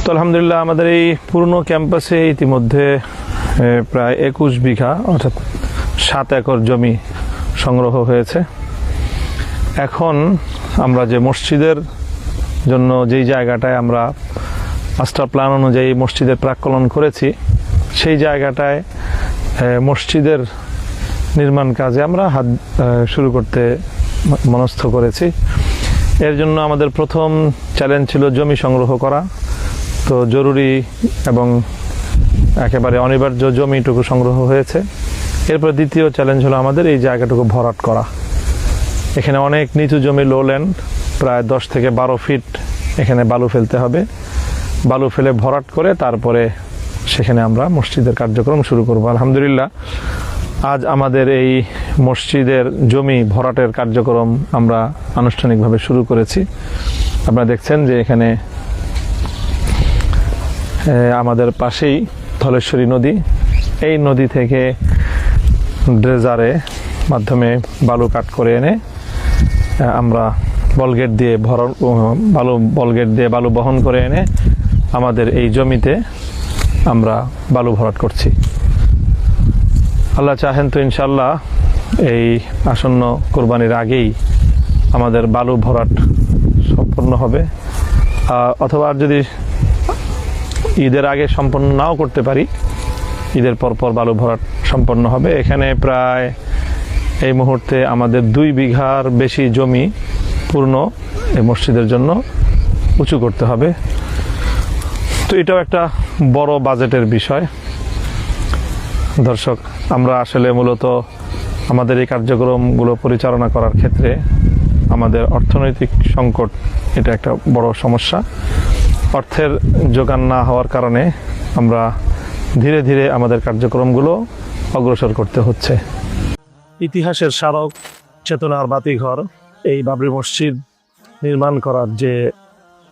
তো আলহামদুলিল্লাহ আমাদের এই পুরনো ক্যাম্পাসে ইতিমধ্যে প্রায় 21 বিঘা অর্থাৎ 7 একর জমি সংগ্রহ হয়েছে। এখন আমরা যে মসজিদের জন্য যেই জায়গাটায় আমরা মাস্টার প্ল্যান অনুযায়ী মসজিদের প্রাক্কলন করেছি, সেই জায়গাটায় মসজিদের নির্মাণ কাজে আমরা হাত শুরু করতে মনস্থ করেছি। এর জন্য আমাদের প্রথম চ্যালেঞ্জ ছিল জমি সংগ্রহ করা। তো জরুরি এবং একেবারে অনিবার্য জমিটুকু সংগ্রহ হয়েছে। এরপর দ্বিতীয় চ্যালেঞ্জ হলো আমাদের এই জায়গাটুকু ভরাট করা। এখানে অনেক নিচু জমি, লো ল্যান্ড, প্রায় 10 থেকে 12 ফিট এখানে বালু ফেলতে হবে। বালু ফেলে ভরাট করে তারপরে সেখানে আমরা মসজিদের কার্যক্রম শুরু করব। আলহামদুলিল্লাহ আজ আমাদের এই মসজিদের জমি ভরাটের কার্যক্রম আমরা আনুষ্ঠানিকভাবে শুরু করেছি। আপনারা দেখছেন যে এখানে আমাদের পাশেই ধলেশ্বরী নদী, এই নদী থেকে ড্রেজারে মাধ্যমে বালু কাট করে এনে আমরা বলগেট দিয়ে বালু বহন করে এনে আমাদের এই জমিতে আমরা বালু ভরাট করছি। আল্লাহ চাহেন তো ইনশাল্লাহ এই আসন্ন কোরবানির আগেই আমাদের বালু ভরাট সম্পন্ন হবে, অথবা আর যদি ঈদের আগে সম্পন্ন নাও করতে পারি, ঈদের পরপর বালু ভরাট সম্পন্ন হবে। এখানে প্রায় এই মুহূর্তে আমাদের 2 বিঘার বেশি জমি পূর্ণ এই মসজিদের জন্য উঁচু করতে হবে। তো এটাও একটা বড় বাজেটের বিষয়। দর্শক, আমরা আসলে মূলত আমাদের এই কার্যক্রমগুলো পরিচালনা করার ক্ষেত্রে আমাদের অর্থনৈতিক সংকট, এটা একটা বড় সমস্যা। অর্থের যোগান না হওয়ার কারণে আমরা ধীরে ধীরে আমাদের কার্যক্রমগুলো অগ্রসর করতে হচ্ছে। ইতিহাসের স্মারক, চেতনার বাতিঘর, এই বাবরি মসজিদ নির্মাণ করার যে